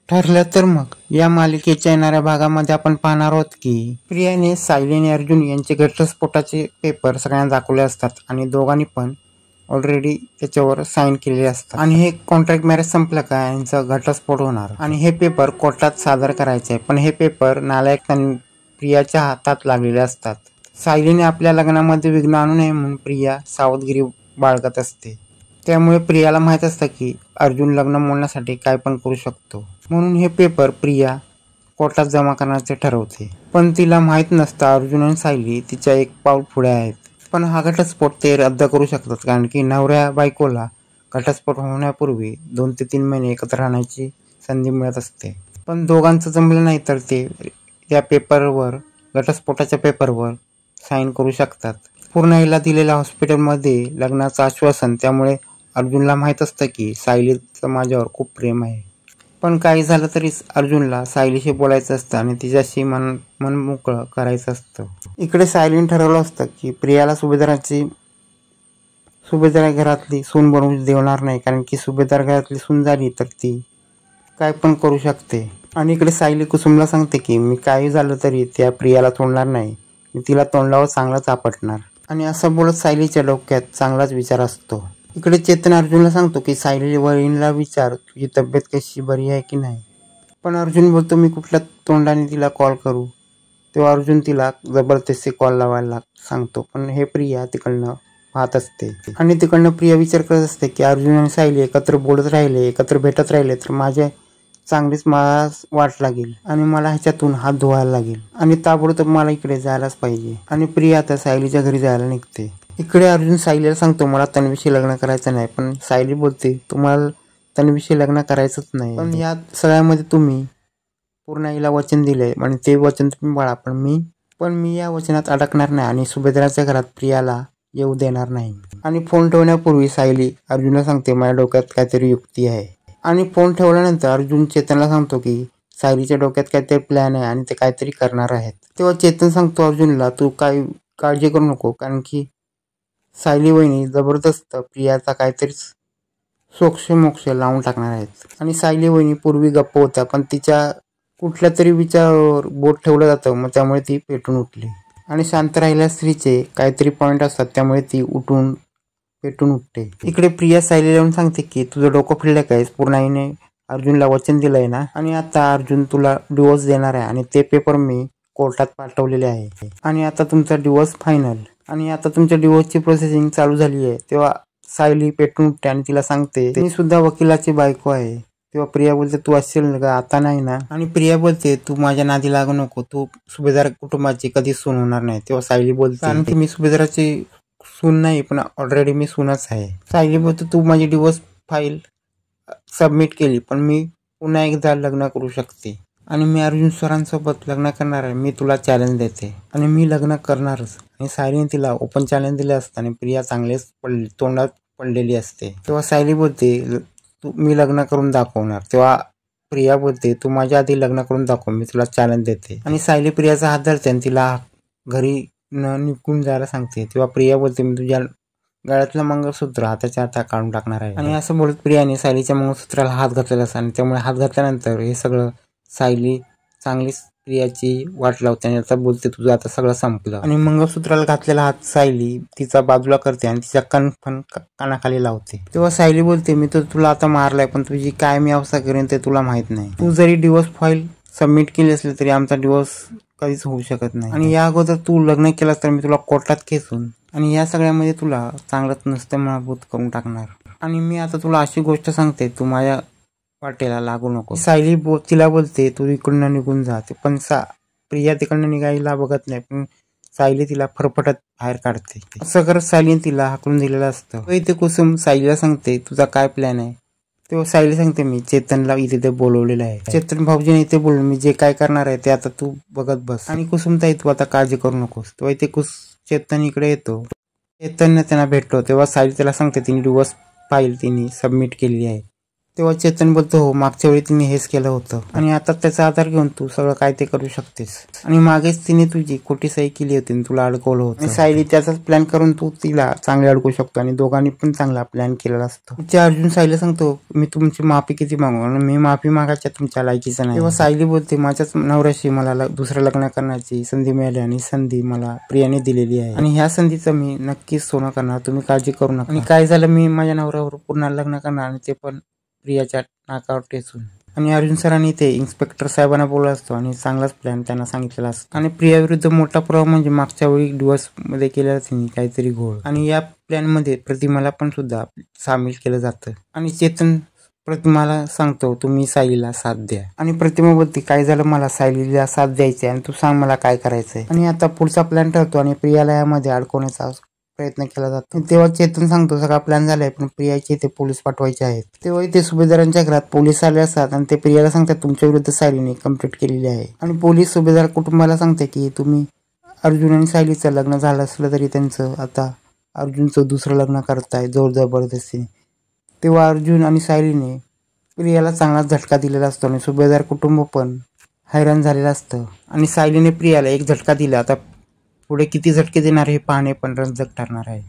ठरलं तर मग या मालिकेच्या येणाऱ्या भागामध्ये आपण पाहणार आहोत की प्रियाने, सायली आणि अर्जुन यांचे घटस्फोटाचे पेपर सगळ्यांना दाखवले असतात आणि दोघांनी पण ऑलरेडी त्याच्यावर साईन केलेले असतात आणि हे कॉन्ट्रॅक्ट मॅरेज संपलं का यांचा घटस्फोट होणार आणि हे पेपर कोर्टात सादर करायचे. पण हे पेपर नालायक प्रियाच्या हातात लागलेले असतात. सायलीने आपल्या लग्नामध्ये विघ्न आणू नये म्हणून प्रिया सावधगिरी बाळगत असते. त्यामुळे प्रियाला माहित असतं की अर्जुन लग्न मोडण्यासाठी काय पण करू शकतो, म्हणून हे पेपर प्रिया कोर्टात जमा करण्याचे ठरवते. पण तिला माहित नसतं अर्जुन आणि सायली तिच्या एक पाऊल पुढे आहेत. पण हा घटस्फोट ते रद्द करू शकतात, कारण की नवऱ्या बायकोला घटस्फोट होण्यापूर्वी 2 ते 3 महिने एकत्र राहण्याची संधी मिळत असते. पण दोघांचं जमलं नाही तर ते त्या पेपरवर, घटस्फोटाच्या पेपरवर साईन करू शकतात. पूर्णाईला दिलेल्या हॉस्पिटलमध्ये लग्नाचं आश्वासन. त्यामुळे अर्जुनला माहीत असतं की सायलीचं माझ्यावर खूप प्रेम आहे. पण काही झालं तरी अर्जुनला सायलीशी बोलायचं असतं आणि तिच्याशी मन मोकळं करायचं असतं. इकडे सायलीने ठरवलं असतं की प्रियाला सुभेदार घरातली सून बनवून देणार नाही, कारण की सुभेदार घरातली सून झाली तर ती काय पण करू शकते. आणि इकडे सायली कुसुमला सांगते की मी काही झालं तरी त्या प्रियाला तोडणार नाही, मी तिला तोंडावर चांगलाच आपटणार. आणि असं बोलत सायलीच्या डोक्यात चांगलाच विचार असतो. इकडे चेतन अर्जुनला सांगतो की सायली वहिनीला विचार तुझी तब्येत कशी, बरी आहे की नाही. पण अर्जुन बोलतो मी कुठल्या तोंडाने तिला कॉल करू. तेव्हा अर्जुन तिला जबरदस्ती कॉल लावायला सांगतो. पण हे प्रिया तिकडनं पाहत असते आणि तिकडनं प्रिया विचार करत असते की अर्जुन आणि सायली एकत्र बोलत राहिले, एकत्र भेटत राहिले तर माझे चांगलीच मला वाट लागेल आणि मला ह्याच्यातून हात धुवायला लागेल आणि ताबडतोब मला इकडे जायलाच पाहिजे. आणि प्रिया आता सायलीच्या घरी जायला निघते. इकडे अर्जुन सायलीला सांगतो मला तन्वीशी लग्न करायचं नाही. पण सायली बोलते तुम्हाला तन्वीशी लग्न करायचंच नाही, पण या सगळ्यामध्ये तुम्ही पूर्णाईला वचन दिले आणि ते वचन तुम्ही पाळा. पण मी या वचनात अडकणार नाही आणि सुभेदाराच्या घरात प्रियाला येऊ देणार नाही. आणि फोन ठेवण्यापूर्वी सायली अर्जुनला सांगते माझ्या डोक्यात काहीतरी युक्ती आहे. आणि फोन ठेवल्यानंतर अर्जुन चेतनला सांगतो की सायलीच्या डोक्यात काहीतरी प्लॅन आहे आणि ते काहीतरी करणार आहेत. तेव्हा चेतन सांगतो अर्जुनला तू काही काळजी करू नको, कारण की सायली वहिनी जबरदस्त प्रियाचा काहीतरी सोक्ष मोक्ष लावून टाकणार आहेत. आणि सायली वहिनी पूर्वी गप्प होत्या, पण तिच्या कुठल्या तरी विचारावर बोट ठेवलं जातं, मग त्यामुळे ती पेटून उठली. आणि शांत राहिल्या स्त्रीचे काहीतरी पॉईंट असतात, त्यामुळे ती पेटून उठते. इकडे प्रिया सायलीला येऊन सांगते की तुझं डोकं फिरलं काय, पूर्णाईने अर्जुनला वचन दिलंय ना आणि आता अर्जुन तुला डिवोर्स देणार आहे आणि ते पेपर मी कोर्टात पाठवलेले आहे आणि आता तुमचा डिवोर्स फायनल. आणि आता तुमच्या डिवोर्सची प्रोसेसिंग चालू झाली आहे. तेव्हा सायली पेटून उठते आणि तिला सांगते मी सुद्धा वकिलाची बायको आहे. तेव्हा प्रिया बोलते तू असेल का, आता नाही ना. आणि प्रिया बोलते तू माझ्या नादी लागू नको, तू सुभेदार कुटुंबाची कधीच सून होणार नाही. तेव्हा सायली बोलते कारण की मी सुभेदाराची सून नाही, पण ऑलरेडी मी सूनच आहे. सायली बोलते तू माझी डिवोर्स फाईल सबमिट केली, पण मी पुन्हा एकदा लग्न करू शकते आणि मी अर्जुन सरांसोबत लग्न करणार आहे. मी तुला चॅलेंज देते आणि मी लग्न करणारच. आणि सायलीने तिला ओपन चॅलेंज दिले असते आणि प्रिया चांगलेच तोंडात पडलेली असते. तेव्हा सायली बोलते मी लग्न करून दाखवणार. तेव्हा प्रिया बोलते तू माझ्या आधी लग्न करून दाखव, मी तुला चॅलेंज देते. आणि सायली प्रियाचा हात धरते आणि तिला घरी निघून जायला सांगते. तेव्हा प्रिया बोलते मी तुझ्या गळ्यातलं मंगळसूत्र हाताच्या हातात काढून टाकणार आहे. आणि असं बोलत प्रियाने सायलीच्या मंगळसूत्राला हात घातलेला असतो आणि त्यामुळे हात घातल्यानंतर हे सगळं सायली चांगलीच प्रियाची वाट लावते आणि आता बोलते तुझं आता सगळं संपलं. आणि मंगळसूत्राला घातलेला हात सायली तिचा बाजूला करते आणि तिच्या कानाखाली लावते. तेव्हा सायली बोलते मी तर तुला आता मारलाय, पण तुझी काय मी अवस्था करेन ते तुला माहित नाही. तू जरी डिवोर्स फाईल सबमिट केली असली तरी आमचा डिवोर्स कधीच होऊ शकत नाही. आणि या अगोदर तू लग्न केलास तर मी तुला कोर्टात खेचून आणि या सगळ्यामध्ये तुला चांगलंच नसतं मनाभूत करून टाकणार. आणि मी आता तुला अशी गोष्ट सांगते तू माझ्या वाटेला लागू नको. सायली तिला बोलते तू इकडनं निघून जाते, पण प्रिया तिकडनं निघायला बघत नाही, पण सायली तिला फरफटत बाहेर काढते. असं करत सायलीने तिला हाकलून दिलेलं असतं. इथे कुसुम सायलीला सांगते तुझा काय प्लॅन आहे. तेव्हा सायली सांगते मी चेतनला इथे बोलवलेलं आहे. चेतन भाऊजीने इथे बोलून मी जे काय करणार आहे ते आता तू बघत बस आणि कुसुमताई तू आता काळजी करू नकोस. तेव्हा इथे चेतन इकडे येतो. चेतनने त्यांना भेटतो. तेव्हा सायली त्याला सांगते तिने डिवोर्स फाईल तिने सबमिट केलेली आहे. तेव्हा चेतन बोलतो, हो मागच्या वेळी तिने हेच केलं होतं आणि आता त्याचा आधार घेऊन तू सगळं काय ते करू शकतेस. आणि मागेच तिने तुझी खोटी सही केली होती आणि तुला अडकवलं होतं. आणि सायली त्याचाच प्लॅन करून तू तिला चांगले अडकू शकतो आणि दोघांनी पण चांगला प्लॅन केलेला असतो. अर्जुन सायलीला सांगतो, मी तुमची माफी किती मागू आणि मी माफी मागायच्या तुमच्या लायकीचं नाही. तेव्हा सायली बोलते, माझ्याच नवऱ्याशी मला दुसरं लग्न करण्याची संधी मिळाली आणि संधी मला प्रियाने दिलेली आहे आणि ह्या संधीचं मी नक्कीच सोनं करणार, तुम्ही काळजी करू नका. आणि काय झालं, मी माझ्या नवऱ्यावर पुन्हा लग्न करणार आणि ते पण प्रियाच्या नाकावर टेचून. आणि अर्जुन सरांनी ते इन्स्पेक्टर साहेबांना बोलला असतो आणि चांगलाच प्लॅन त्यांना सांगितलेला असतो. आणि प्रिया विरुद्ध मोठा पुरावा म्हणजे मागच्या वेळी डिवोर्स मध्ये केलेला त्यांनी काहीतरी घोळ. आणि या प्लॅन मध्ये प्रतिमाला पण सुद्धा सामील केलं जातं. आणि चेतन प्रतिमाला सांगतो, तुम्ही सायलीला साथ द्या. आणि प्रतिमा बोलते, काय झालं, मला सायलीला साथ द्यायची आणि तू सांग मला काय करायचंय. आणि आता पुढचा प्लॅन ठरतो आणि प्रियाला यामध्ये अडकवण्याचा प्रयत्न केला जातो. तेव्हा चेतन सांगतो, सगळा प्लॅन झालाय पण प्रियाचे इथे पोलीस पाठवायचे आहेत. तेव्हा इथे सुभेदारांच्या घरात पोलीस आले असतात आणि ते प्रियाला सांगतात, तुमच्या विरुद्ध सायलीने कंप्लेंट केलेली आहे. आणि पोलीस सुभेदार कुटुंबाला सांगते की तुम्ही अर्जुन आणि सायलीचं लग्न झालं असलं तरी त्यांचं आता अर्जुनचं दुसरं लग्न करताय जोर जबरदस्तीने. तेव्हा अर्जुन आणि सायलीने प्रियाला चांगलाच झटका दिलेला असतो आणि सुभेदार कुटुंब पण हैराण झालेलं असतं. आणि सायलीने प्रियाला एक झटका दिला, आता पुढे किती झटके देणार हे पाहणे पण रंजक ठरणार आहे.